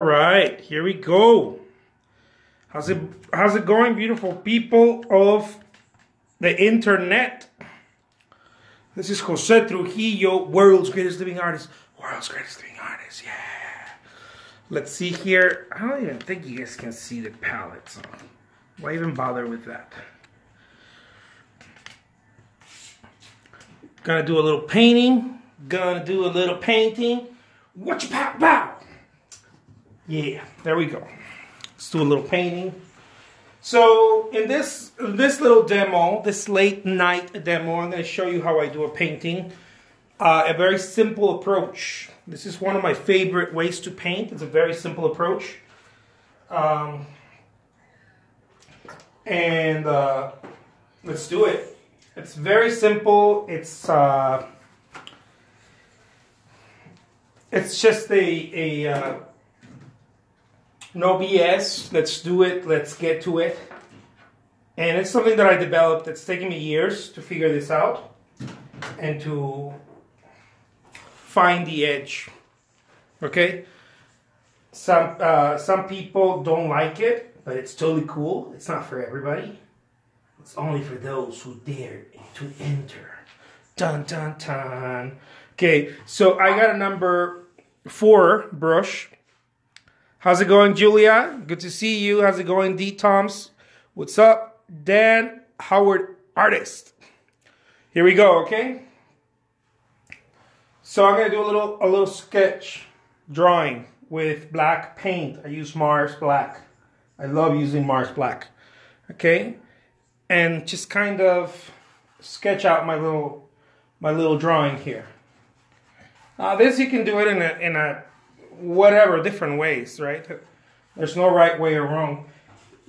All right, here we go. How's it going, beautiful people of the internet? This is Jose Trujillo, world's greatest living artist. World's greatest living artist, yeah. Let's see here. I don't even think you guys can see the palette, so why even bother with that? Gonna do a little painting. What you pow pow? Yeah, there we go. Let's do a little painting. So in this little demo, this late night demo, I'm going to show you how I do a painting. A very simple approach. This is one of my favorite ways to paint. It's a very simple approach. Let's do it. It's very simple. It's just a no BS, let's do it, let's get to it. And it's something that I developed. It's taken me years to figure this out and to find the edge. Okay? Some people don't like it, but it's totally cool. It's not for everybody. It's only for those who dare to enter. Dun dun dun. Okay, so I got a number 4 brush. How's it going, Julia? Good to see you. How's it going, D. Toms? What's up? Dan Howard, artist. Here we go, okay? So I'm gonna do a little sketch drawing with black paint. I use Mars Black. I love using Mars Black. Okay? And just kind of sketch out my little drawing here. This you can do it in a whatever different ways, right? There's no right way or wrong.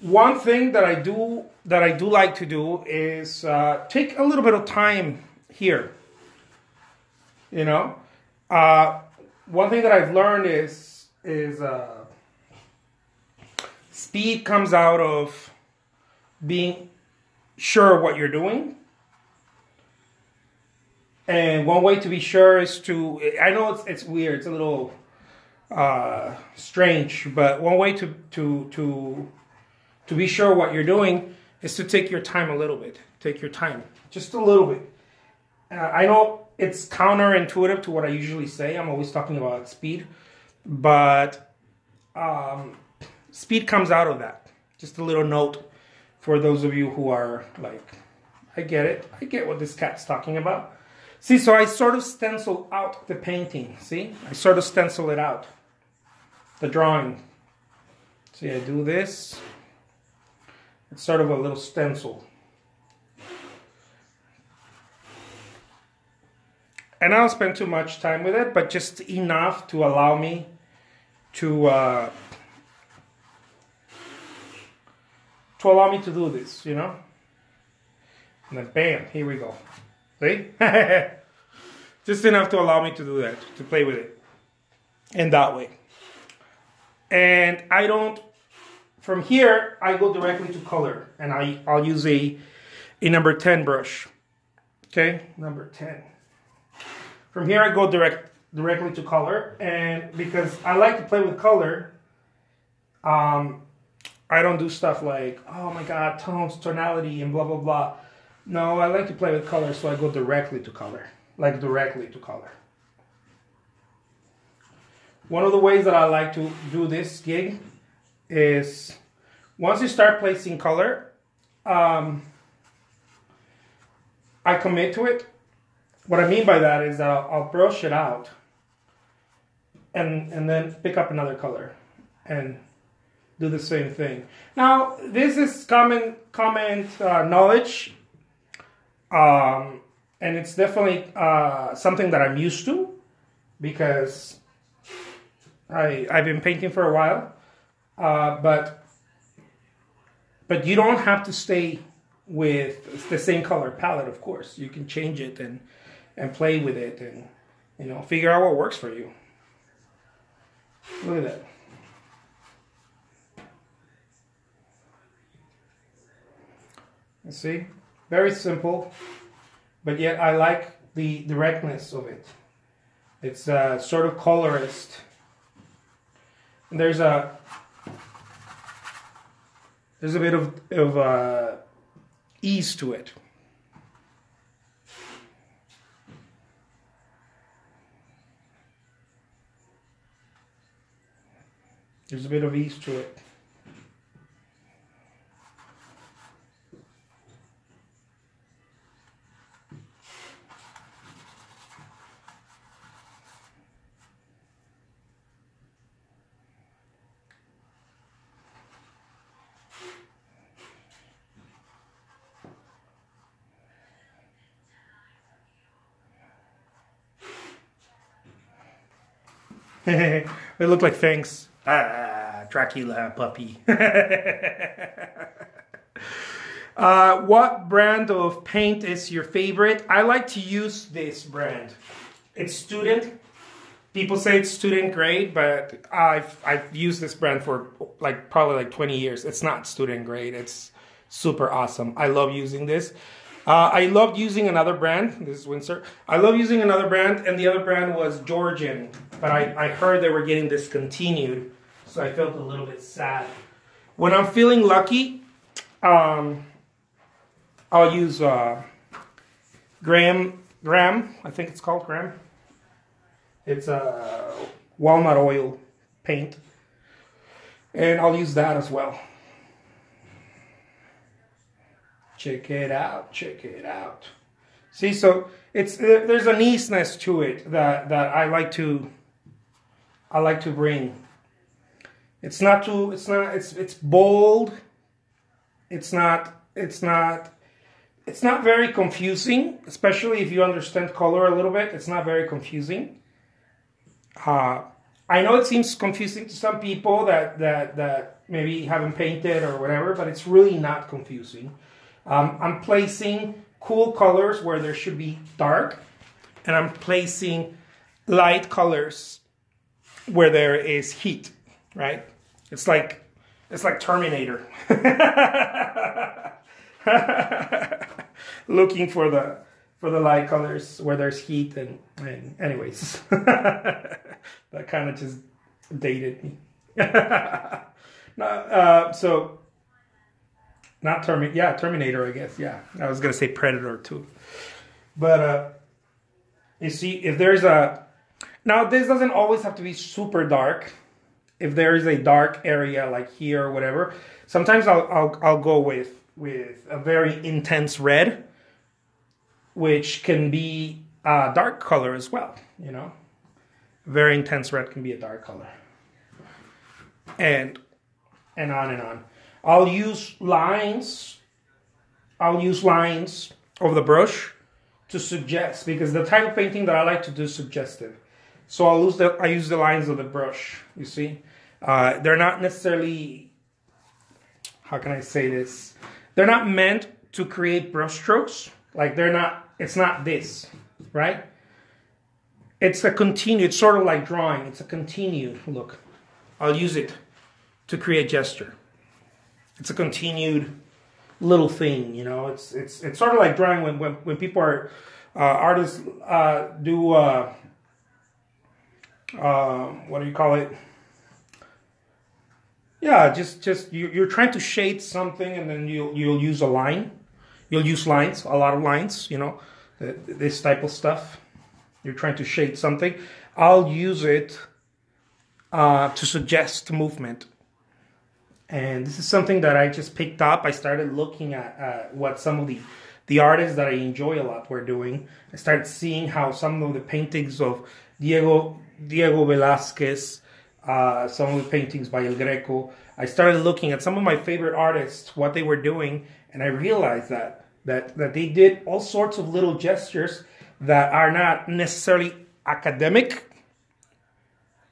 One thing that I do like to do is take a little bit of time here. You know, one thing that I've learned is speed comes out of being sure of what you're doing. And one way to be sure is to, I know it's weird, it's a little strange, but one way to be sure what you're doing is to take your time a little bit. Take your time, just a little bit. I know it's counterintuitive to what I usually say. I'm always talking about speed, but speed comes out of that. Just a little note for those of you who are like, I get it. I get what this cat's talking about. See, so I sort of stencil out the painting. See, I sort of stencil it out. The drawing. See, I do this. It's sort of a little stencil. And I don't spend too much time with it, but just enough to allow me to do this, you know? And then bam, here we go. See? Just enough to allow me to do that, to play with it in that way. And I don't, from here, I go directly to color. And I'll use a number 10 brush. Okay, number 10. From here, I go directly to color. And because I like to play with color, I don't do stuff like, oh my God, tones, tonality, and blah, blah, blah. No, I like to play with color, so I go directly to color. Like directly to color. One of the ways that I like to do this gig is once you start placing color, I commit to it. What I mean by that is that I'll brush it out and then pick up another color and do the same thing. Now, this is common knowledge, and it's definitely something that I'm used to because I've been painting for a while, but you don't have to stay with the same color palette. Of course, you can change it and play with it, and you know, figure out what works for you. Look at that. You see, very simple, but yet I like the directness of it. It's sort of colorist. And there's a bit of ease to it. There's a bit of ease to it. They look like fangs. Ah, Dracula puppy. What brand of paint is your favorite? I like to use this brand. It's Student. People say it's student grade, but I've used this brand for probably like 20 years. It's not student grade. It's super awesome. I love using this. I loved using another brand. This is Windsor. I love using another brand, and the other brand was Georgian. But I heard they were getting discontinued, so I felt a little bit sad. When I'm feeling lucky, I'll use Graham. I think it's called Graham. It's a walnut oil paint, and I'll use that as well. Check it out, check it out. See, so there's an easiness to it that I like to bring. It's bold. It's not very confusing, especially if you understand color a little bit. It's not very confusing. I know it seems confusing to some people that maybe haven't painted or whatever, but it's really not confusing. I'm placing cool colors where there should be dark, and I'm placing light colors where there is heat, right? It's like Terminator. Looking for the light colors where there's heat, and anyways. That kind of just dated me. So not Terminator, I guess. Yeah, I was gonna say Predator too. But you see, if there's now this doesn't always have to be super dark. If there is a dark area like here or whatever, sometimes I'll go with a very intense red, which can be a dark color as well. You know, very intense red can be a dark color, and on and on. I'll use lines of the brush to suggest, because the type of painting that I like to do is suggestive. So I use the lines of the brush, you see. They're not necessarily, how can I say this? They're not meant to create brush strokes. Like it's not this, right? It's sort of like drawing. It's a continued look. I'll use it to create gesture. It's a continued little thing, you know. It's sort of like drawing when people are artists do what do you call it? Yeah, just you're trying to shade something, and then you'll use a line. You'll use lines, a lot of lines, you know, this type of stuff. You're trying to shade something. I'll use it to suggest movement. And this is something that I just picked up. I started looking at what some of the artists that I enjoy a lot were doing. I started seeing how some of the paintings of Diego Velázquez, some of the paintings by El Greco. I started looking at some of my favorite artists, what they were doing, and I realized that they did all sorts of little gestures that are not necessarily academic.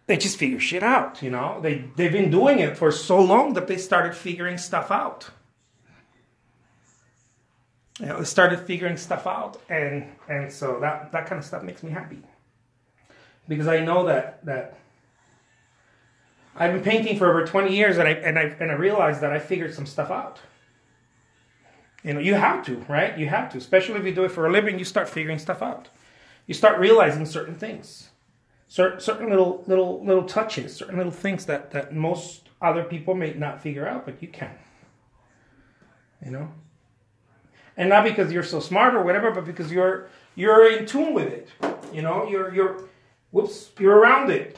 They just figure shit out, you know. They've been doing it for so long that they started figuring stuff out. You know, they started figuring stuff out, and so that kind of stuff makes me happy, because I know that I've been painting for over 20 years, and I realized that I figured some stuff out. You know, you have to, right? You have to, especially if you do it for a living. You start figuring stuff out. You start realizing certain things. certain little touches, certain little things that most other people may not figure out, but you can. You know, and not because you're so smart or whatever, but because you're in tune with it. You know, you're around it.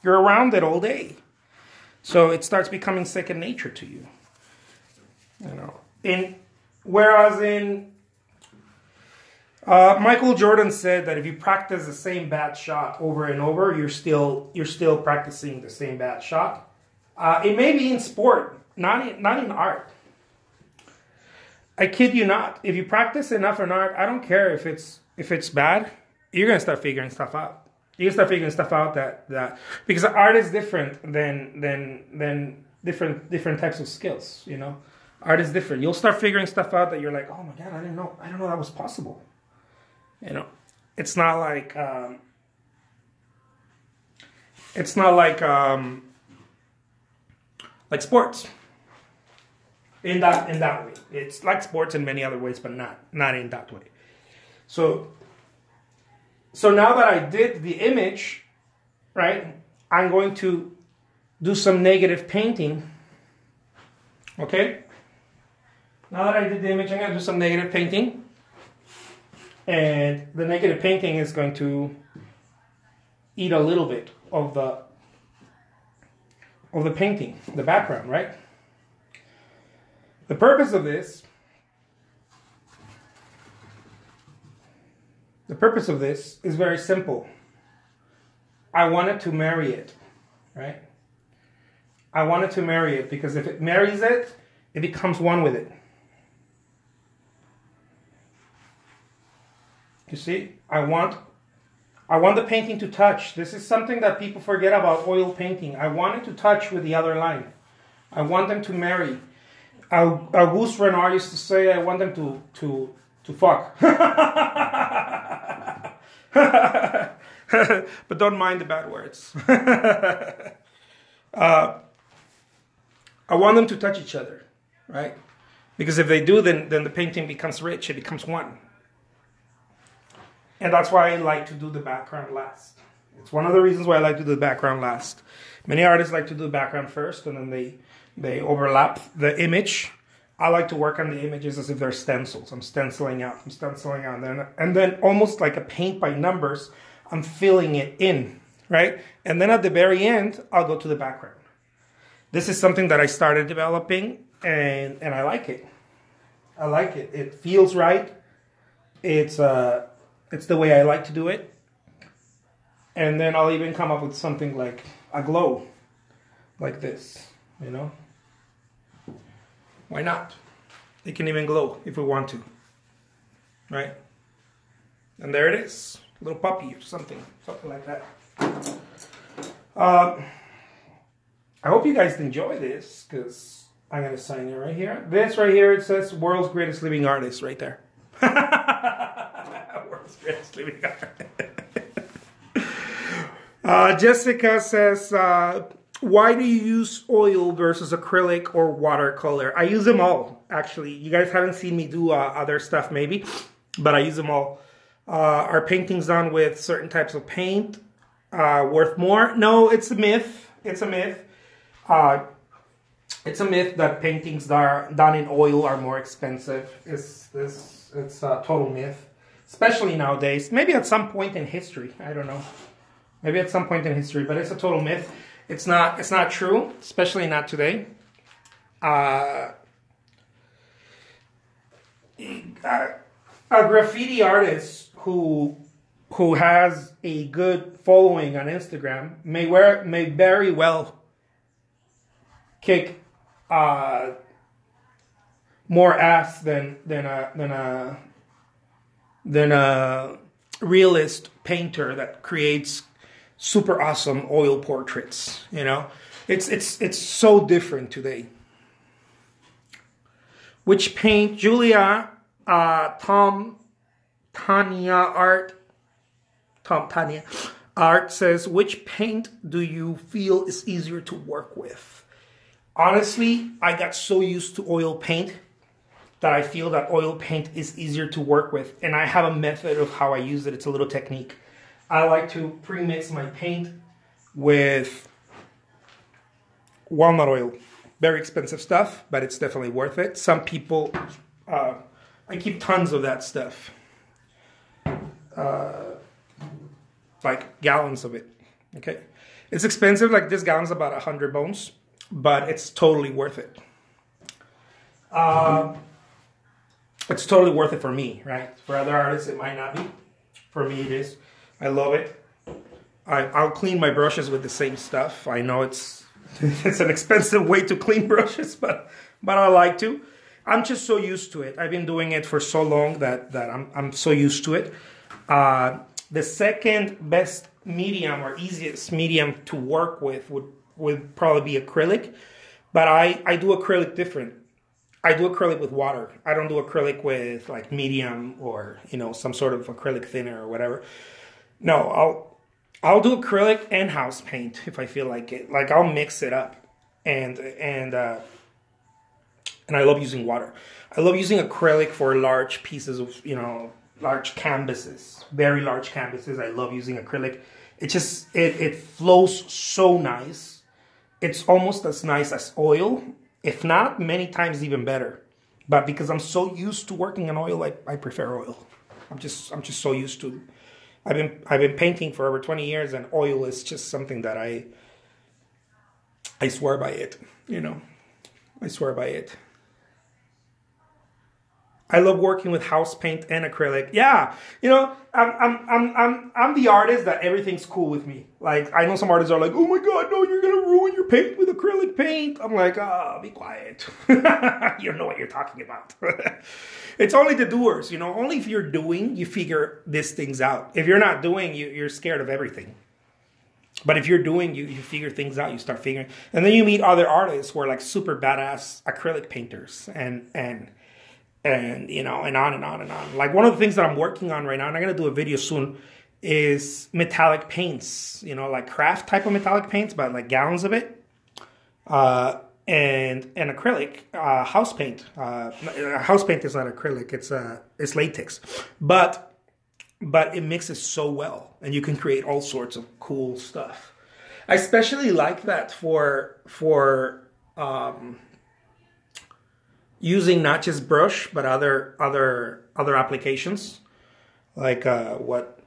You're around it all day, so it starts becoming second nature to you. You know, whereas Michael Jordan said that if you practice the same bad shot over and over, you're still practicing the same bad shot. It may be in sport, not in art. I kid you not. If you practice enough in art, I don't care if it's bad. You're gonna start figuring stuff out. You start figuring stuff out that because art is different than different types of skills. You know, art is different. You'll start figuring stuff out that you're like, oh my god, I didn't know that was possible. You know, it's not like sports. In that way, it's like sports in many other ways, but not in that way. So now that I did the image, right, I'm going to do some negative painting. Okay. Now that I did the image, I'm going to do some negative painting, and the negative painting is going to eat a little bit of the painting, the background, right? The purpose of this is very simple. I wanted to marry it, right? I wanted to marry it because if it marries it, it becomes one with it. You see, I want the painting to touch. This is something that people forget about oil painting. I want it to touch with the other line. I want them to marry. Auguste Renoir used to say, I want them to fuck. But don't mind the bad words. I want them to touch each other, right? Because if they do, then the painting becomes rich. It becomes one. And that's why I like to do the background last. It's one of the reasons why I like to do the background last. Many artists like to do the background first, and then they overlap the image. I like to work on the images as if they're stencils. I'm stenciling out, and then almost like a paint by numbers, I'm filling it in, right? And then at the very end, I'll go to the background. This is something that I started developing, and I like it. I like it. It feels right. It's the way I like to do it. And then I'll even come up with something like a glow, like this, you know? Why not? It can even glow if we want to, right? And there it is, a little puppy or something like that. I hope you guys enjoy this, because I'm going to sign it right here. This right here, it says world's greatest living artist right there. World's greatest living artist. Jessica says, why do you use oil versus acrylic or watercolor? I use them all, actually. You guys haven't seen me do other stuff, maybe, but I use them all. Are paintings done with certain types of paint worth more? No, it's a myth. It's a myth. It's a myth that paintings that are done in oil are more expensive. It's a total myth, especially nowadays. Maybe at some point in history, I don't know. Maybe at some point in history, but it's a total myth. It's not true, especially not today. A graffiti artist who has a good following on Instagram may very well kick more ass than a realist painter that creates super awesome oil portraits. You know, it's so different today. Which paint, Julia, Tom Tanya Art says, which paint do you feel is easier to work with? Honestly, I got so used to oil paint that I feel that oil paint is easier to work with, and I have a method of how I use it. It's a little technique. I like to pre-mix my paint with walnut oil. Very expensive stuff, but it's definitely worth it. Some people, I keep tons of that stuff. Like gallons of it, okay? It's expensive, like this gallon's about 100 bones, but it's totally worth it. It's totally worth it for me, right? For other artists, it might not be. For me, it is. I love it. I'll clean my brushes with the same stuff. I know it's an expensive way to clean brushes, but I like to. I'm just so used to it. I've been doing it for so long that I'm so used to it. The second best medium or easiest medium to work with would probably be acrylic, but I do acrylic different. I do acrylic with water. I don't do acrylic with like medium or, you know, some sort of acrylic thinner or whatever. No, I'll do acrylic and house paint if I feel like it. Like I'll mix it up, and I love using water. I love using acrylic for large pieces of, you know, large canvases, very large canvases. I love using acrylic. It just it flows so nice. It's almost as nice as oil, if not many times even better. But because I'm so used to working in oil, I prefer oil. I'm just so used to. I've been painting for over 20 years, and oil is just something that I swear by it. You know, I swear by it. I love working with house paint and acrylic. Yeah, you know, I'm the artist that everything's cool with me. Like I know some artists are like, oh my god, no, you're gonna ruin your paint with acrylic paint. I'm like, be quiet. You know what you're talking about. It's only the doers, you know. Only if you're doing, you figure these things out. If you're not doing, you're scared of everything. But if you're doing, you figure things out. You start figuring, and then you meet other artists who are like super badass acrylic painters, and you know, and on and on and on. Like one of the things that I'm working on right now, and I'm gonna do a video soon, is metallic paints. You know, like craft type of metallic paints, but like gallons of it. And acrylic house paint. House paint is not acrylic; it's latex, but it mixes so well, and you can create all sorts of cool stuff. I especially like that for using not just brush but other applications, like what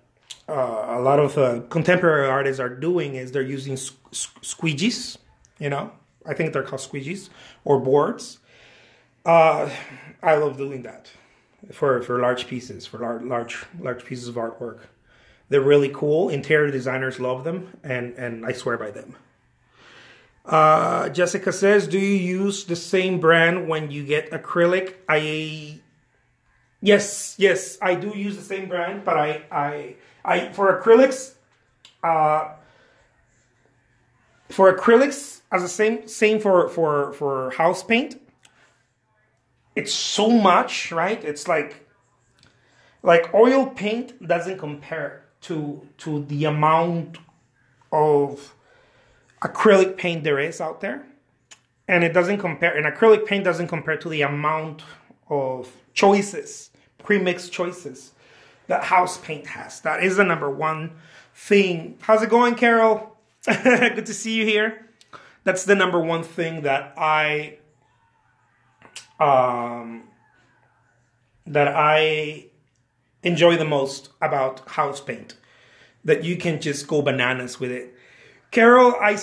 a lot of contemporary artists are doing is they're using squeegees, you know. I think they're called squeegees or boards. I love doing that for large pieces, for large pieces of artwork. They're really cool. Interior designers love them, and I swear by them. Jessica says, do you use the same brand when you get acrylic? Yes, I do use the same brand, but I for acrylics, as the same for house paint. It's so much, right? It's like oil paint doesn't compare to the amount of acrylic paint there is out there, and it doesn't compare. And acrylic paint doesn't compare to the amount of choices, pre-mixed choices that house paint has. That is the number one thing. How's it going, Carol? Good to see you here. That's the number one thing that I enjoy the most about house paint. That you can just go bananas with it. Carol, I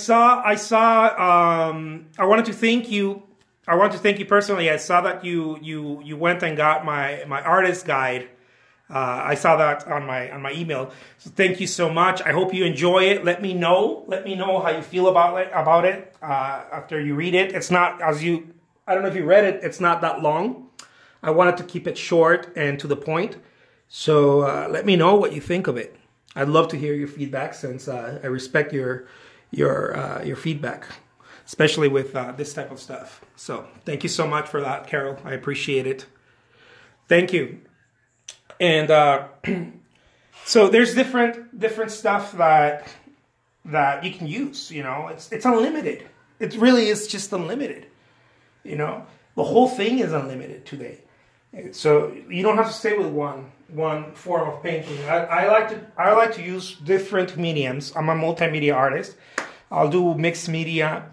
wanted to thank you. I want to thank you personally. I saw that you went and got my artist guide. I saw that on my email. So thank you so much. I hope you enjoy it. Let me know how you feel about it after you read it. It's not I don't know if you read it. It's not that long. I wanted to keep it short and to the point. So let me know what you think of it. I'd love to hear your feedback, since I respect your feedback, especially with this type of stuff. So thank you so much for that, Carol. I appreciate it. Thank you. And so there's different stuff that you can use. You know, it's unlimited. It really is just unlimited. You know, the whole thing is unlimited today. So you don't have to stay with one form of painting. I like to use different mediums. I'm a multimedia artist. I'll do mixed media,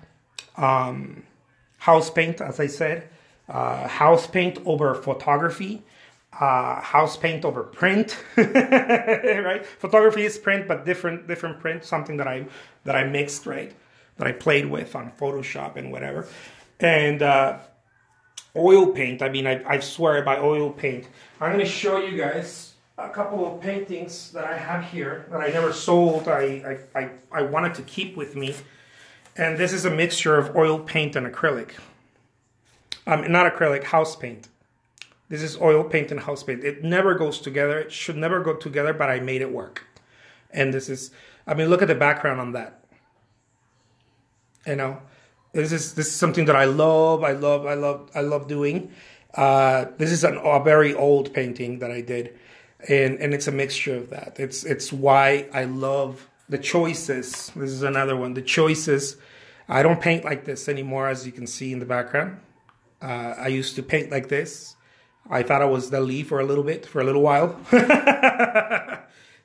house paint, as I said, house paint over photography, house paint over print, right? Photography is print, but different print, something that I mixed, right? That I played with on Photoshop and whatever. And oil paint, I mean, I swear by oil paint. I'm going to show you guys a couple of paintings that I have here that I never sold. I wanted to keep with me. And this is a mixture of oil paint and acrylic. Not acrylic, house paint. This is oil paint and house paint. It never goes together. It should never go together, but I made it work. And this is, I mean, look at the background on that. You know, this is something that I love doing. This is a very old painting that I did, and it's a mixture of that. It's why I love the choices. This is another one. The choices. I don't paint like this anymore, as you can see in the background. I used to paint like this. I thought I was Dali for a little while.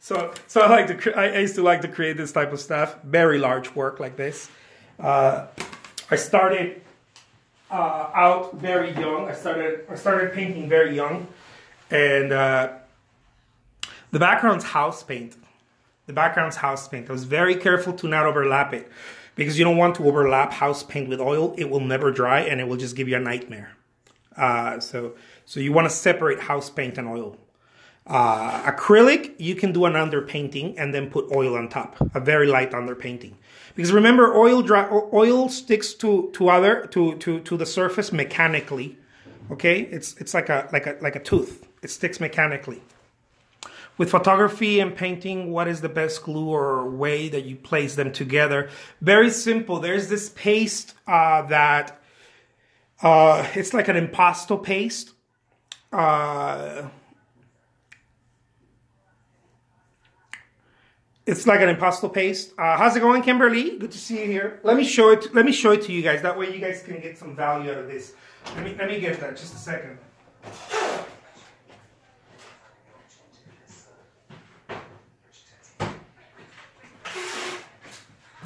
So I used to like to create this type of stuff. Very large work like this. I started out very young. I started painting very young, and the background's house paint. The background's house paint. I was very careful to not overlap it, because you don't want to overlap house paint with oil. It will never dry, and it will just give you a nightmare. So you want to separate house paint and oil. Acrylic, you can do an underpainting and then put oil on top, a very light underpainting. Because remember, oil sticks to the surface mechanically. Okay, it's like a tooth. It sticks mechanically. With photography and painting, what is the best glue or way that you place them together? Very simple. There's this paste that it's like an impasto paste. It's like an impasto paste. How's it going, Kimberly? Good to see you here. Let me show it to you guys. That way you guys can get some value out of this. Let me get that. Just a second.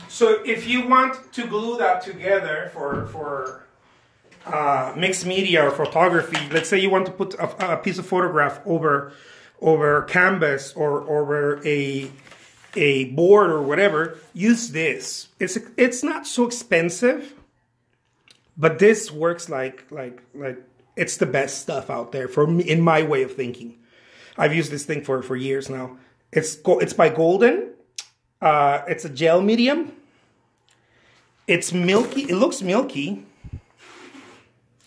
So if you want to glue that together for mixed media or photography, let's say you want to put a piece of photograph over canvas or over a board or whatever, use this. It's not so expensive, but this works like it's the best stuff out there for me, in my way of thinking. I've used this thing for years now. It's by Golden. It's a gel medium. It's milky. It looks milky,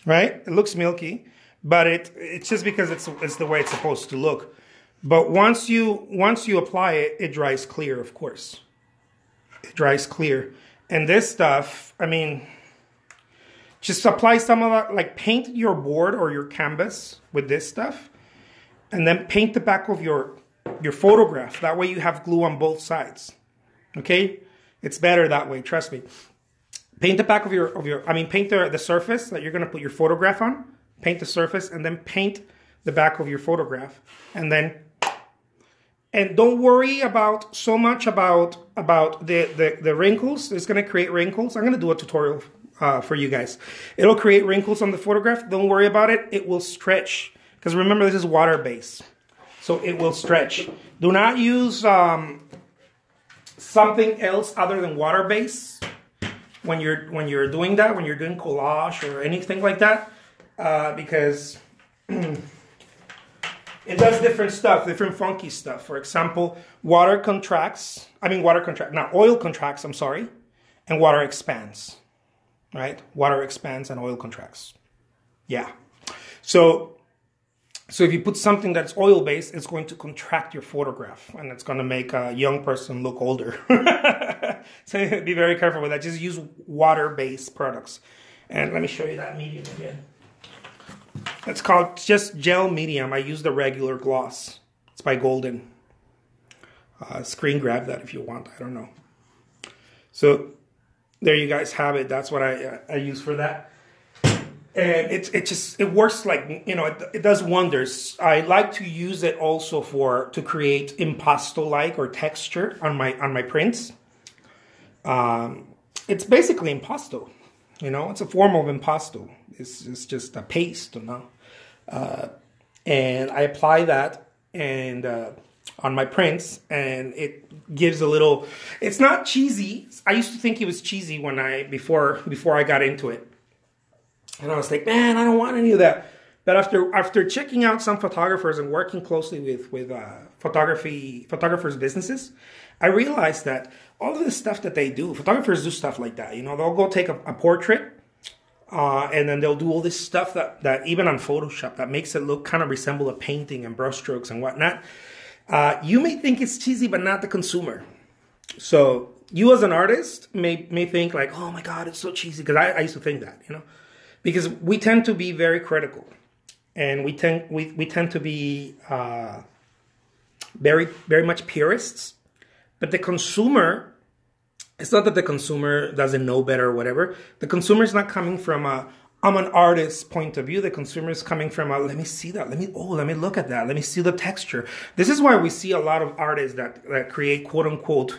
right? It looks milky, but it's just because it's the way it's supposed to look. But once you apply it, it dries clear, of course. It dries clear. And this stuff, I mean, just apply some of that, like paint your board or your canvas with this stuff, and then paint the back of your photograph. That way you have glue on both sides. Okay? It's better that way, trust me. Paint the back paint the surface that you're going to put your photograph on. Paint the surface and then paint the back of your photograph. And don't worry so much about the wrinkles. It's going to create wrinkles. I'm going to do a tutorial for you guys. It'll create wrinkles on the photograph. Don't worry about it. It will stretch. Because remember, this is water-based. So it will stretch. Do not use something else other than water-based when you're doing that, when you're doing collage or anything like that. Because it does different stuff, different funky stuff. For example, oil contracts, and water expands, right? Water expands and oil contracts. Yeah. So if you put something that's oil-based, it's going to contract your photograph, and it's going to make a young person look older. So be very careful with that. Just use water-based products. And let me show you that medium again. It's called just gel medium. I use the regular gloss. It's by Golden. Screen grab that if you want. I don't know. So there you guys have it. That's what I use for that. And it works like, you know, it does wonders. I like to use it also to create impasto-like or texture on my prints. It's basically impasto, you know, it's a form of impasto. It's just a paste, you know. And I apply that and on my prints, and it gives a little. It's not cheesy. I used to think it was cheesy before I got into it. And I was like, man, I don't want any of that. But after checking out some photographers and working closely with photographers' businesses, I realized that all of the stuff that they do, photographers do stuff like that. You know, they'll go take a portrait, and then they'll do all this stuff that even on Photoshop that makes it look kind of resemble a painting and brushstrokes and whatnot. You may think it's cheesy, but not the consumer. So you as an artist may think like, oh my God, it's so cheesy. Because I used to think that, you know. Because we tend to be very critical, and we tend to be very, very much purists. But the consumer, it's not that the consumer doesn't know better or whatever. The consumer is not coming from I'm an artist's point of view. The consumer is coming from let me see that. Let me look at that. Let me see the texture. This is why we see a lot of artists that create quote unquote,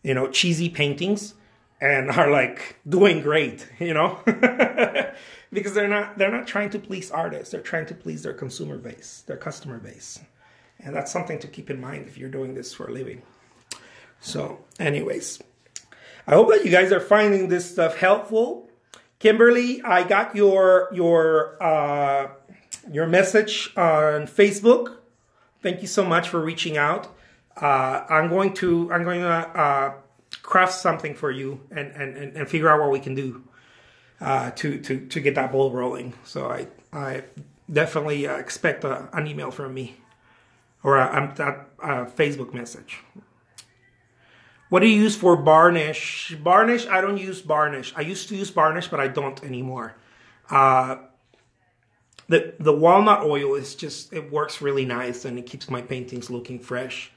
you know, cheesy paintings and are like doing great, you know. Because they're not trying to please artists. They're trying to please their consumer base, their customer base. And that's something to keep in mind if you're doing this for a living. So anyways, I hope that you guys are finding this stuff helpful. Kimberly, I got your message on Facebook. Thank you so much for reaching out. I'm going to craft something for you and figure out what we can do to get that ball rolling. So I definitely expect an email from me or a Facebook message. What do you use for varnish? Varnish, I don't use varnish. I used to use varnish, but I don't anymore. The walnut oil it works really nice, and it keeps my paintings looking fresh.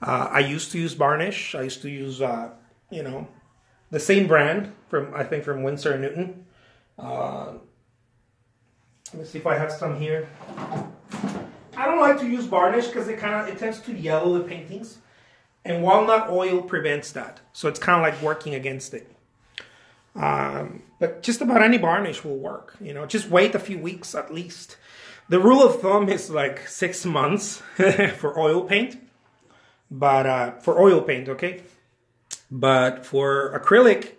I used to use varnish. I used to use, you know, the same brand from Winsor & Newton. Let me see if I have some here. I don't like to use varnish because it tends to yellow the paintings. And walnut oil prevents that. So it's kind of like working against it. But just about any varnish will work. You know, just wait a few weeks at least. The rule of thumb is like 6 months for oil paint. But for oil paint, okay? But for acrylic,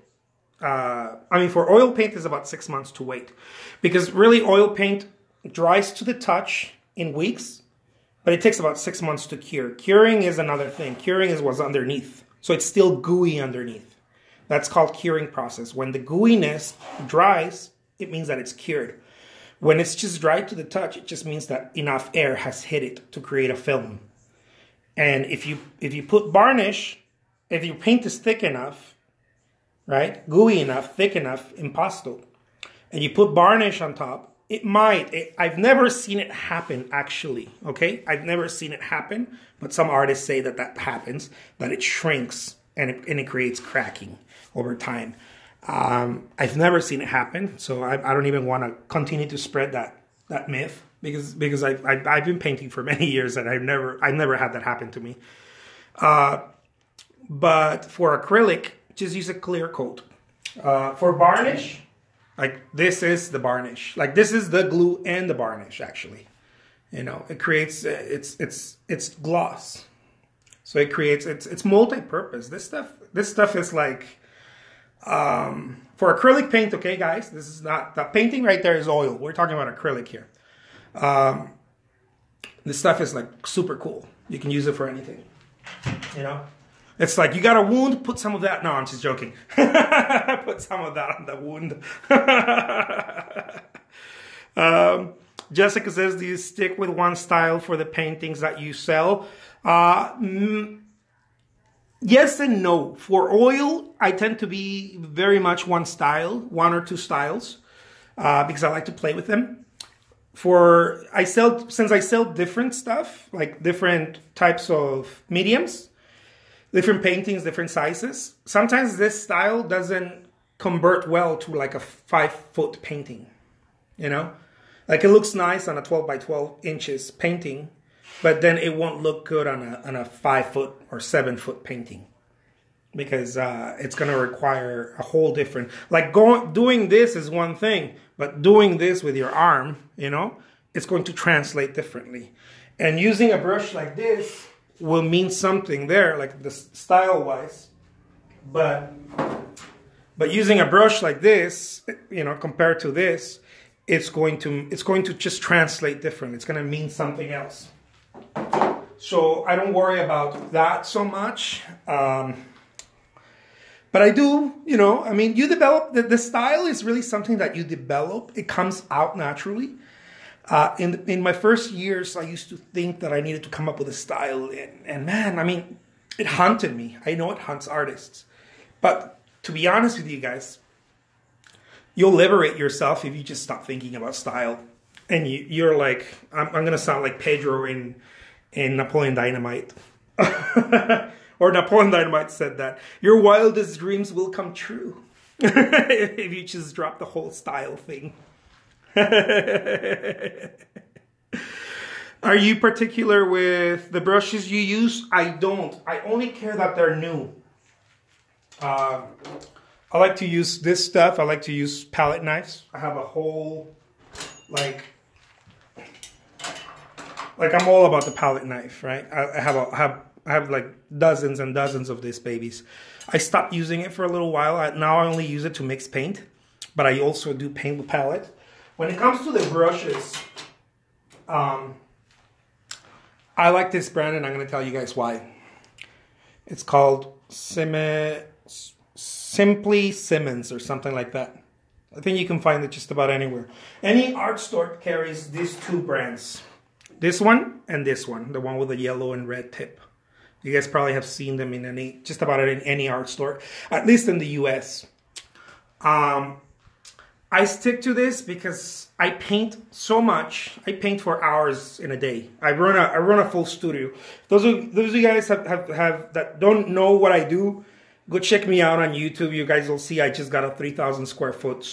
for oil paint is about 6 months to wait. Because really oil paint dries to the touch in weeks. But it takes about 6 months to cure. Curing is another thing. Curing is what's underneath. So it's still gooey underneath. That's called curing process. When the gooiness dries, it means that it's cured. When it's just dry to the touch, it just means that enough air has hit it to create a film. And if you put varnish, if your paint is thick enough, right, gooey enough, thick enough, impasto, and you put varnish on top, I've never seen it happen, actually, okay? I've never seen it happen, but some artists say that happens, that it shrinks and it creates cracking over time. I've never seen it happen, so I don't even want to continue to spread that myth because I've been painting for many years and I've never had that happen to me. But for acrylic, just use a clear coat. For varnish, like this is the varnish. Like this is the glue and the varnish actually. You know, it creates it's gloss. So it creates it's multi-purpose. This stuff is like for acrylic paint, okay guys? This is not the painting right there is oil. We're talking about acrylic here. This stuff is like super cool. You can use it for anything. You know? It's like, you got a wound, put some of that. No, I'm just joking. Put some of that on the wound. Jessica says, do you stick with one style for the paintings that you sell? Yes and no. For oil, I tend to be very much one style, one or two styles, because I like to play with them. Since I sell different stuff, like different types of mediums, different paintings, different sizes. Sometimes this style doesn't convert well to like a 5-foot painting. you know? Like it looks nice on a 12 by 12 inches painting, but then it won't look good on a 5 foot or 7 foot painting. Because it's going to require a whole different, like doing this is one thing, but doing this with your arm, you know, it's going to translate differently. And using a brush like this will mean something there, like the style wise, but using a brush like this, you know, compared to this, it's going to just translate differently. It's going to mean something else. So I don't worry about that so much. But I do, you know, I mean, you develop, the style is really something that you develop. It comes out naturally. In my first years, I used to think that I needed to come up with a style. And man, I mean, it haunted me. I know it haunts artists. But to be honest with you guys, you'll liberate yourself if you just stop thinking about style. And you're like, I'm going to sound like Pedro in Napoleon Dynamite. Or Napoleon Dynamite said that your wildest dreams will come true if you just drop the whole style thing. Are you particular with the brushes you use? I don't. I only care that they're new. I like to use this stuff. I like to use palette knives. I have a whole, like I'm all about the palette knife, right? I have like dozens and dozens of these babies. I stopped using it for a little while. Now I only use it to mix paint, but I also do paint with palette. When it comes to the brushes, I like this brand, and I'm going to tell you guys why. It's called Simply Simmons or something like that. I think you can find it just about anywhere. Any art store carries these two brands. This one and this one, the one with the yellow and red tip. You guys probably have seen them in just about in any art store, at least in the US. I stick to this because I paint so much. I paint for hours in a day. I run a full studio. Those of you guys have that don't know what I do, go check me out on YouTube. You guys will see I just got a 3,000 square foot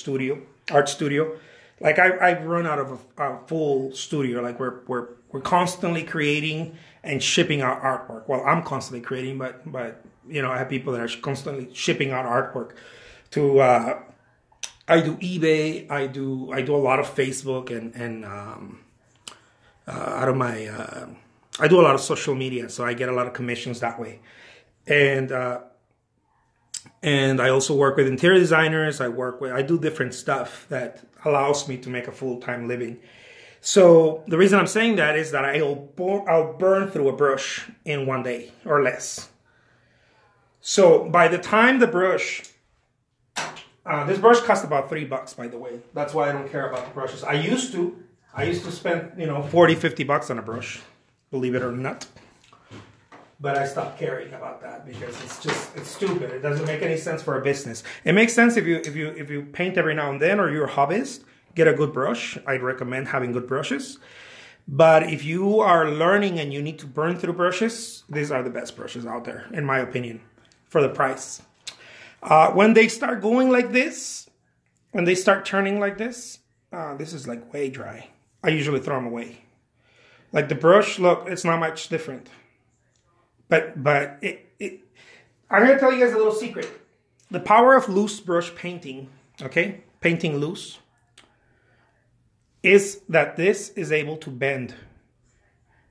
art studio. Like I run out of a full studio. Like we're constantly creating and shipping out artwork. Well, I'm constantly creating, but you know, I have people that are constantly shipping out artwork to. I do eBay. I do a lot of Facebook and out of my. I do a lot of social media, so I get a lot of commissions that way, and I also work with interior designers. I do different stuff that allows me to make a full-time living. So the reason I'm saying that is that I'll burn through a brush in one day or less. So by the time the brush, this brush cost about $3, by the way. That's why I don't care about the brushes. I used to spend, you know, $40-50 on a brush, believe it or not. But I stopped caring about that because it's stupid. It doesn't make any sense for a business. It makes sense if you paint every now and then, or you're a hobbyist. Get a good brush. I'd recommend having good brushes. But if you are learning and you need to burn through brushes, these are the best brushes out there, in my opinion, for the price. When they start going like this, when they start turning like this is like way dry. I usually throw them away. Like the brush, look, it's not much different. But I'm going to tell you guys a little secret. The power of loose brush painting, okay, painting loose, is that this is able to bend.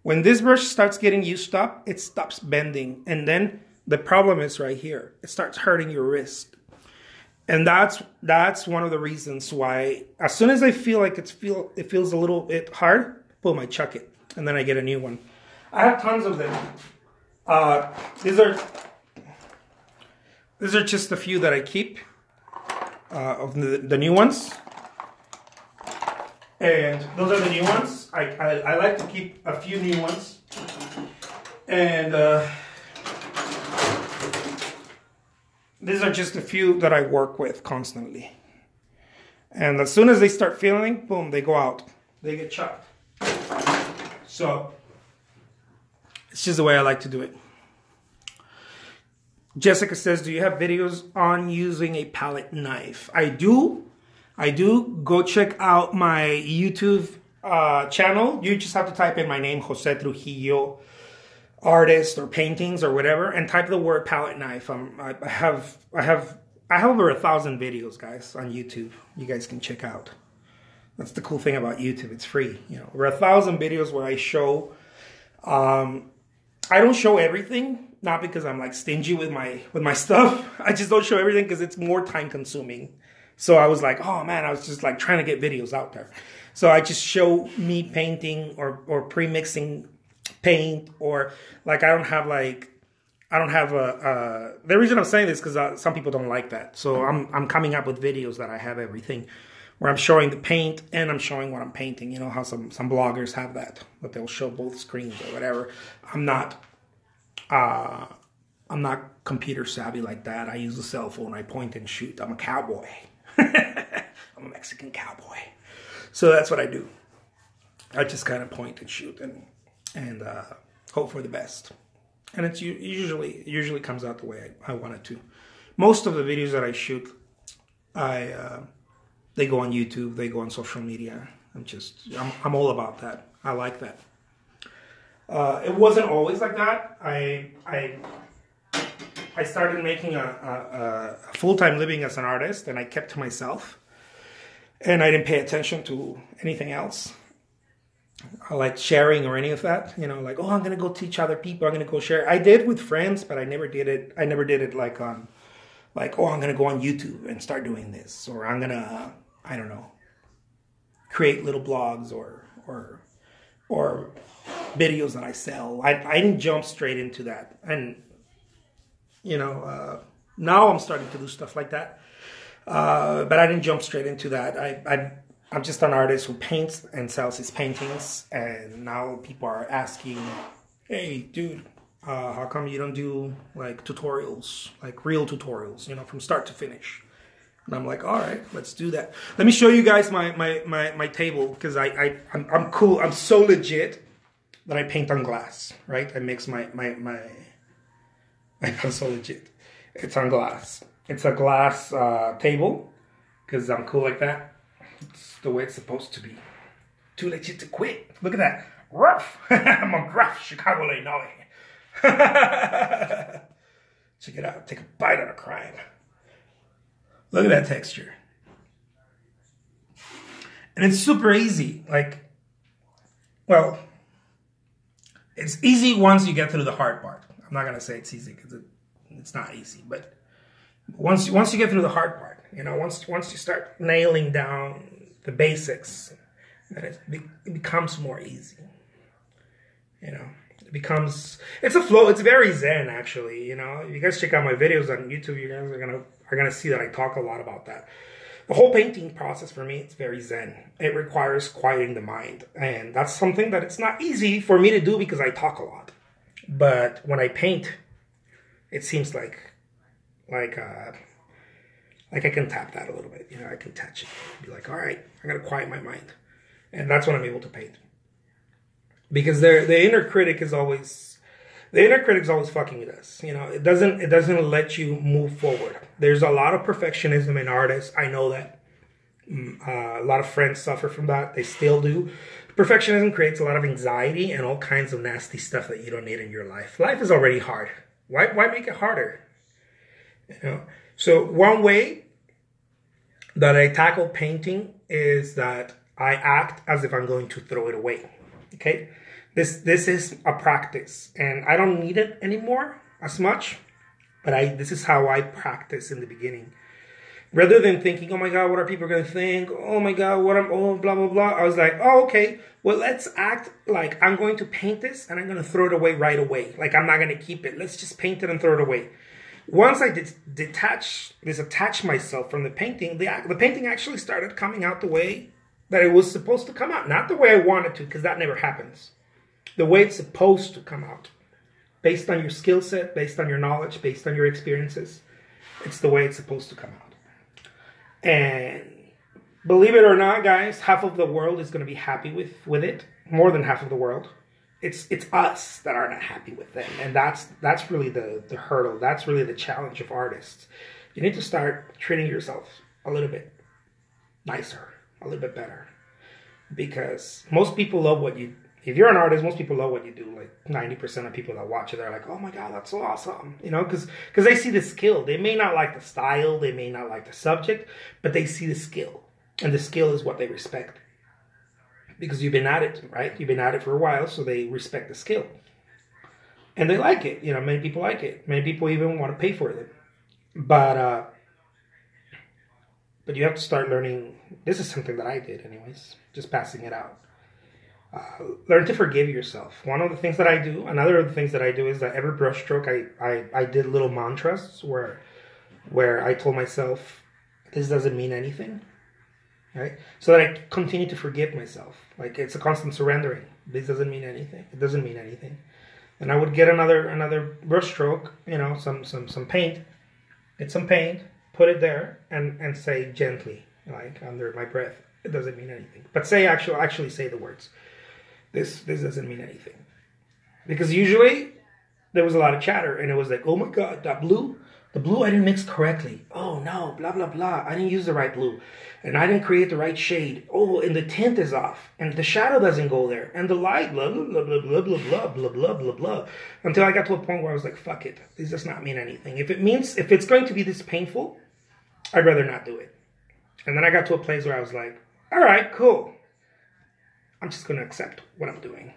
When this brush starts getting used up, it stops bending. And then the problem is right here. It starts hurting your wrist. And that's one of the reasons why, as soon as I feel like it feels a little bit hard, boom, I chuck it. And then I get a new one. I have tons of them. These are just a few that I keep of the new ones. And those are the new ones. I like to keep a few new ones. And these are just a few that I work with constantly. And as soon as they start feeling, boom, they go out. They get chucked. So it's just the way I like to do it. Jessica says, do you have videos on using a palette knife? I do. I do. Go check out my YouTube channel. You just have to type in my name, Jose Trujillo, artist or paintings or whatever, and type the word palette knife. I have over 1,000 videos, guys, on YouTube. You guys can check out. That's the cool thing about YouTube. It's free. You know, over 1,000 videos where I show. I don't show everything, not because I'm like stingy with my stuff. I just don't show everything because it's more time consuming. So I was like, oh man, I was just like trying to get videos out there. So I just show me painting or pre-mixing paint, or like I don't have the reason I'm saying this because some people don't like that. So I'm coming up with videos that I have everything, where I'm showing the paint and I'm showing what I'm painting. You know how some bloggers have that, but they'll show both screens or whatever. I'm not computer savvy like that. I use a cell phone. I point and shoot. I'm a cowboy. I'm a Mexican cowboy. So that's what I do. I just kind of point and shoot and hope for the best. And it's usually comes out the way I want it to. Most of the videos that I shoot, they go on YouTube, they go on social media. I'm all about that. I like that. It wasn't always like that. I started making a full-time living as an artist, and I kept to myself. And I didn't pay attention to anything else. I like sharing or any of that. You know, like, oh, I'm going to go teach other people. I'm going to go share. I did with friends, but I never did it. I never did it like on, like, oh, I'm going to go on YouTube and start doing this. Or I'm going to, I don't know, create little blogs or videos that I sell. I didn't jump straight into that. And, you know, now I'm starting to do stuff like that. But I didn't jump straight into that. I'm just an artist who paints and sells his paintings. And now people are asking, hey, dude, how come you don't do like tutorials, like real tutorials, you know, from start to finish? And I'm like, all right, let's do that. Let me show you guys my table, because I'm cool. I'm so legit that I paint on glass, right? I mix I'm so legit. It's on glass. It's a glass table, because I'm cool like that. It's the way it's supposed to be. Too legit to quit. Look at that. Rough. I'm a gruff Chicago Illinois. Check it out. Take a bite out of crime. Look at that texture. And it's super easy. Like, well, it's easy once you get through the hard part. I'm not going to say it's easy because it's not easy. But once you get through the hard part, you know, once you start nailing down the basics, then it becomes more easy. You know, it's a flow. It's very zen, actually. You know, if you guys check out my videos on YouTube, you guys are gonna see that I talk a lot about that. The whole painting process for me, it's very zen. It requires quieting the mind, and that's something that it's not easy for me to do because I talk a lot. But when I paint, it seems like I can tap that a little bit. You know, I can touch it. Be like, all right, I gotta quiet my mind, and that's when I'm able to paint. Because the inner critic is always fucking with us. You know, it doesn't let you move forward. There's a lot of perfectionism in artists. I know that. A lot of friends suffer from that. They still do. Perfectionism creates a lot of anxiety and all kinds of nasty stuff that you don't need in your life. Life is already hard. Why make it harder? You know. So one way that I tackle painting is that I act as if I'm going to throw it away. Okay, this is a practice, and I don't need it anymore as much, but this is how I practice in the beginning. Rather than thinking, oh my God, what are people going to think? Oh my God, blah, blah, blah. I was like, oh, okay, well, let's act like I'm going to paint this and I'm going to throw it away right away. Like, I'm not going to keep it. Let's just paint it and throw it away. Once I detach myself from the painting, the painting actually started coming out the way that it was supposed to come out. Not the way I wanted to, because that never happens. The way it's supposed to come out. Based on your skill set, based on your knowledge, based on your experiences. It's the way it's supposed to come out. And believe it or not, guys, half of the world is going to be happy with it. More than half of the world. It's us that are not happy with them. And that's really the hurdle. That's really the challenge of artists. You need to start treating yourself a little bit nicer, a little bit better. Because most people love what you, if you're an artist, most people love what you do. Like 90% of people that watch it, they're like, oh my God, that's so awesome. You know, because they see the skill. They may not like the style, they may not like the subject, but they see the skill. And the skill is what they respect. Because you've been at it, right? You've been at it for a while, so they respect the skill. And they like it. You know, many people like it. Many people even want to pay for it. But you have to start learning. This is something that I did anyways. Just passing it out. Learn to forgive yourself. One of the things that I do, another of the things that I do is that every brushstroke, I did little mantras where I told myself, this doesn't mean anything. Right? So that I continue to forgive myself. Like it's a constant surrendering. This doesn't mean anything. It doesn't mean anything. And I would get another brushstroke, you know, some paint. Get some paint, put it there, and say gently, like under my breath. It doesn't mean anything. But say actually say the words. This doesn't mean anything. Because usually there was a lot of chatter and it was like, oh my God, the blue I didn't mix correctly. Oh no, blah, blah, blah. I didn't use the right blue. And I didn't create the right shade. Oh, and the tint is off. And the shadow doesn't go there. And the light, blah, blah, blah, blah, blah, blah, blah, blah, blah, blah, blah. Until I got to a point where I was like, fuck it. This does not mean anything. If it's going to be this painful, I'd rather not do it. And then I got to a place where I was like, all right, cool. I'm just going to accept what I'm doing.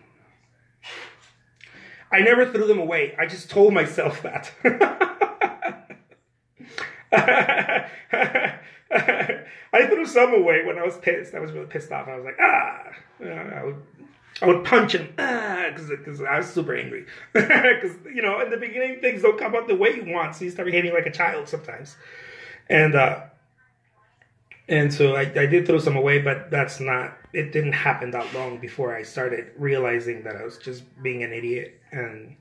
I never threw them away. I just told myself that. I threw some away when I was pissed. I was really pissed off. I was like, I would punch him, because I was super angry. Because, you know, in the beginning, things don't come out the way you want, so you start behaving like a child sometimes. And so I did throw some away, but it didn't happen that long before I started realizing that I was just being an idiot. And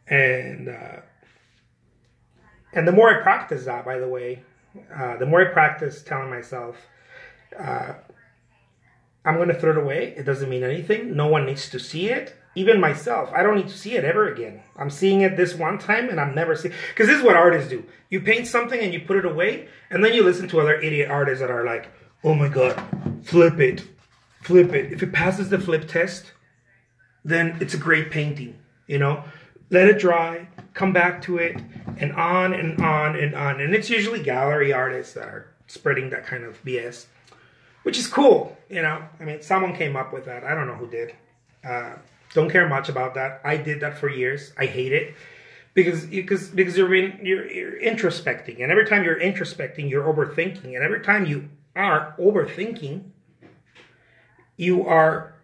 the more I practice that, by the way, the more I practice telling myself, I'm going to throw it away. It doesn't mean anything. No one needs to see it. Even myself, I don't need to see it ever again. I'm seeing it this one time and I'm never seeing it. Because this is what artists do. You paint something and you put it away, and then you listen to other idiot artists that are like, oh my God, flip it. Flip it. If it passes the flip test, then it's a great painting, you know? Let it dry, come back to it, and on and on and on. And it's usually gallery artists that are spreading that kind of BS, which is cool, you know? I mean, someone came up with that. I don't know who did. Don't care much about that. I did that for years. I hate it because you're introspecting, and every time you're introspecting, you're overthinking, and every time you are overthinking, you are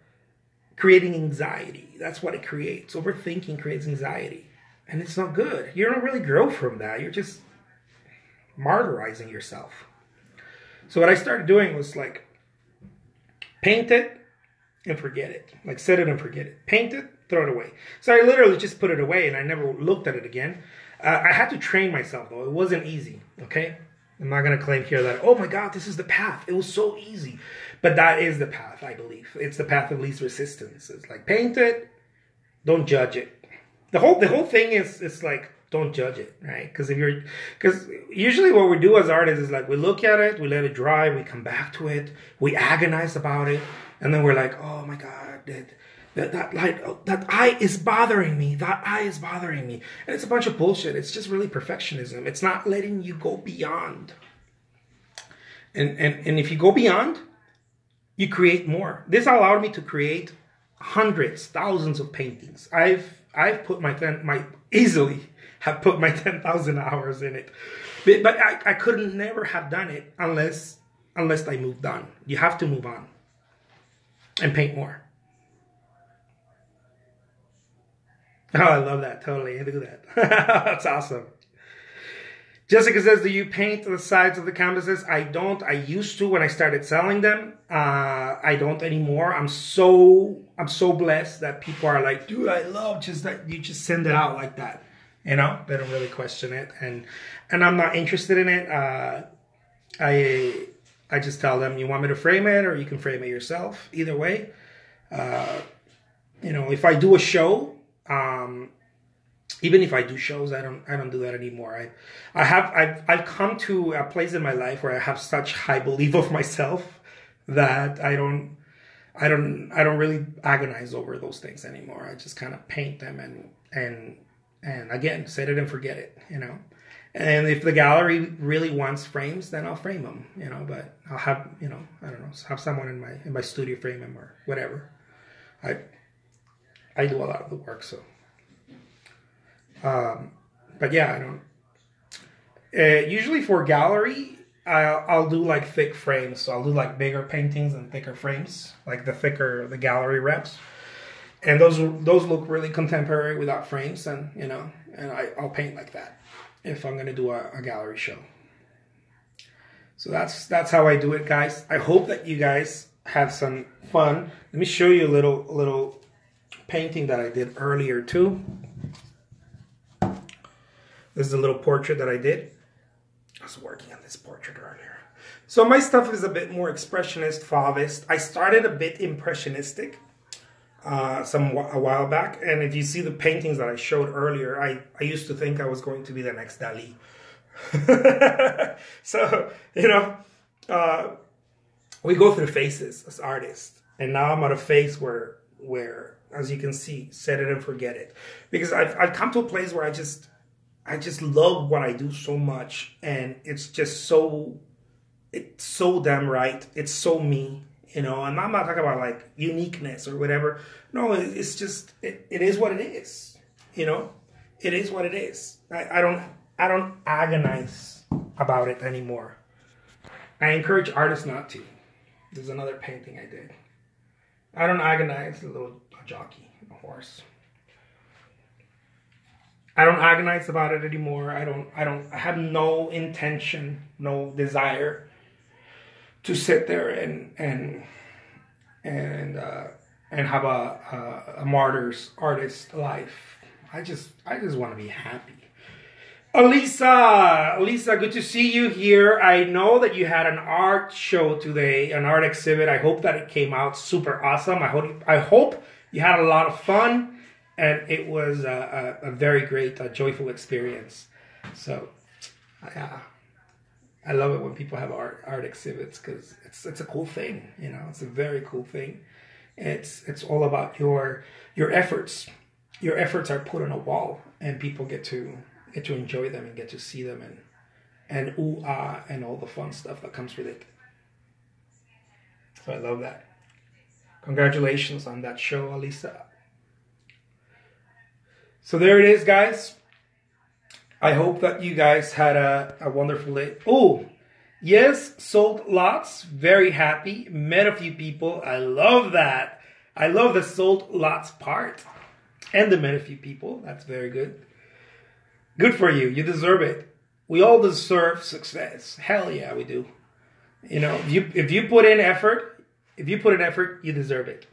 creating anxiety. That's what it creates. Overthinking creates anxiety, and it's not good. You don't really grow from that. You're just martyrizing yourself. So what I started doing was like paint it and forget it. Like set it and forget it. Paint it, throw it away. So I literally just put it away and I never looked at it again. I had to train myself though. It wasn't easy, okay? I'm not going to claim here that, oh my God, this is the path. It was so easy. But that is the path, I believe. It's the path of least resistance. It's like paint it, don't judge it. The whole thing is like, don't judge it, right? Because usually what we do as artists is like we look at it, we let it dry, we come back to it, we agonize about it, and then we're like, oh my God, that light, that eye is bothering me. That eye is bothering me, and it's a bunch of bullshit. It's just really perfectionism. It's not letting you go beyond. And if you go beyond, you create more. This allowed me to create hundreds, thousands of paintings. I've put easily have put my 10,000 hours in it. But I couldn't never have done it unless I moved on. You have to move on and paint more. Oh, I love that. Totally. Look at that. That's awesome. Jessica says, do you paint the sides of the canvases? I don't. I used to when I started selling them. I don't anymore. I'm so blessed that people are like, dude, I love just that you just send it out like that. You know, they don't really question it, and I'm not interested in it. I just tell them, you want me to frame it, or you can frame it yourself. Either way, you know, if I do a show, Even if I do shows, I don't do that anymore. I've come to a place in my life where I have such high belief of myself that I don't really agonize over those things anymore. I just kind of paint them and again, set it and forget it, you know. And if the gallery really wants frames, then I'll frame them, you know. But I'll have, you know, I don't know, have someone in my studio frame them or whatever. I do a lot of the work, so. But yeah, I don't. Usually for gallery, I'll do like thick frames. So I'll do like bigger paintings and thicker frames, like the thicker the gallery reps. And those look really contemporary without frames, and you know, and I'll paint like that if I'm gonna do a gallery show. So that's how I do it, guys. I hope that you guys have some fun. Let me show you a little painting that I did earlier too. This is a little portrait that I did. I was working on this portrait earlier. So my stuff is a bit more expressionist, Fauvist. I started a bit impressionistic a while back. And if you see the paintings that I showed earlier, I used to think I was going to be the next Dali. So, you know, we go through phases as artists. And now I'm at a phase where as you can see, set it and forget it. Because I've come to a place where I just love what I do so much, and it's so damn right. It's so me, you know. And I'm not talking about like uniqueness or whatever. No, it's just it is what it is, you know. It is what it is. I don't agonize about it anymore. I encourage artists not to. There's another painting I did. I don't agonize a jockey, a horse. I don't agonize about it anymore. I have no intention, no desire to sit there and have a martyr's artist life. I just want to be happy. Elisa, good to see you here. I know that you had an art show today, an art exhibit. I hope that it came out super awesome. I hope you had a lot of fun. And it was a very great, joyful experience. So, I love it when people have art exhibits, because it's a cool thing. You know, it's a very cool thing. It's all about your efforts. Your efforts are put on a wall, and people get to enjoy them and get to see them and ooh ah and all the fun stuff that comes with it. So I love that. Congratulations on that show, Alisa. So there it is, guys. I hope that you guys had a wonderful day. Oh, yes, sold lots. Very happy. Met a few people. I love that. I love the sold lots part. And the met a few people. That's very good. Good for you. You deserve it. We all deserve success. Hell yeah, we do. You know, if you put in effort, you deserve it.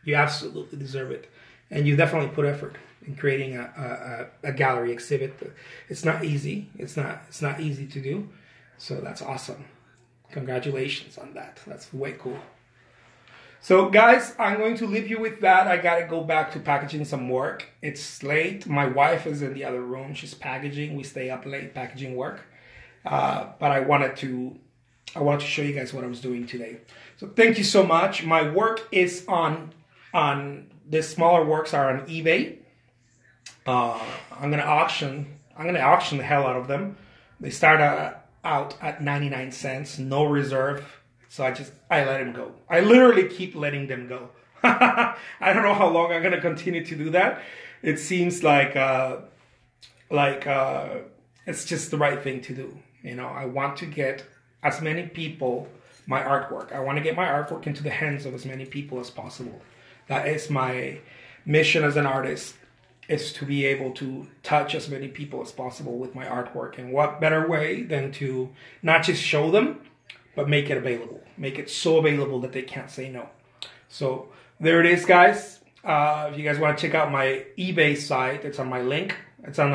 You absolutely deserve it. And you definitely put effort in creating a gallery exhibit. It's not easy. It's not easy to do. So that's awesome. Congratulations on that. That's way cool. So guys, I'm going to leave you with that. I gotta go back to packaging some work. It's late. My wife is in the other room. She's packaging. We stay up late packaging work. But I wanted to show you guys what I was doing today. So thank you so much. My work is on the smaller works are on eBay. I'm gonna auction the hell out of them. They start out at 99 cents, no reserve. So I let them go. I literally keep letting them go. I don't know how long I'm gonna continue to do that. It seems like it's just the right thing to do. You know, I want to get as many people my artwork. I want to get my artwork into the hands of as many people as possible. That is my mission as an artist, is to be able to touch as many people as possible with my artwork. And what better way than to not just show them, but make it available. Make it so available that they can't say no. So there it is, guys. If you guys want to check out my eBay site, it's on my link. It's on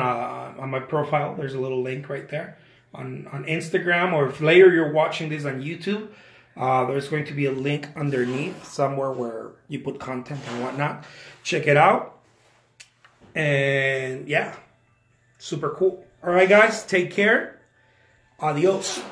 my profile. There's a little link right there on Instagram. Or if later you're watching this on YouTube, there's going to be a link underneath somewhere where you put content and whatnot. Check it out. And yeah, Super cool. All right, guys, take care. Adios.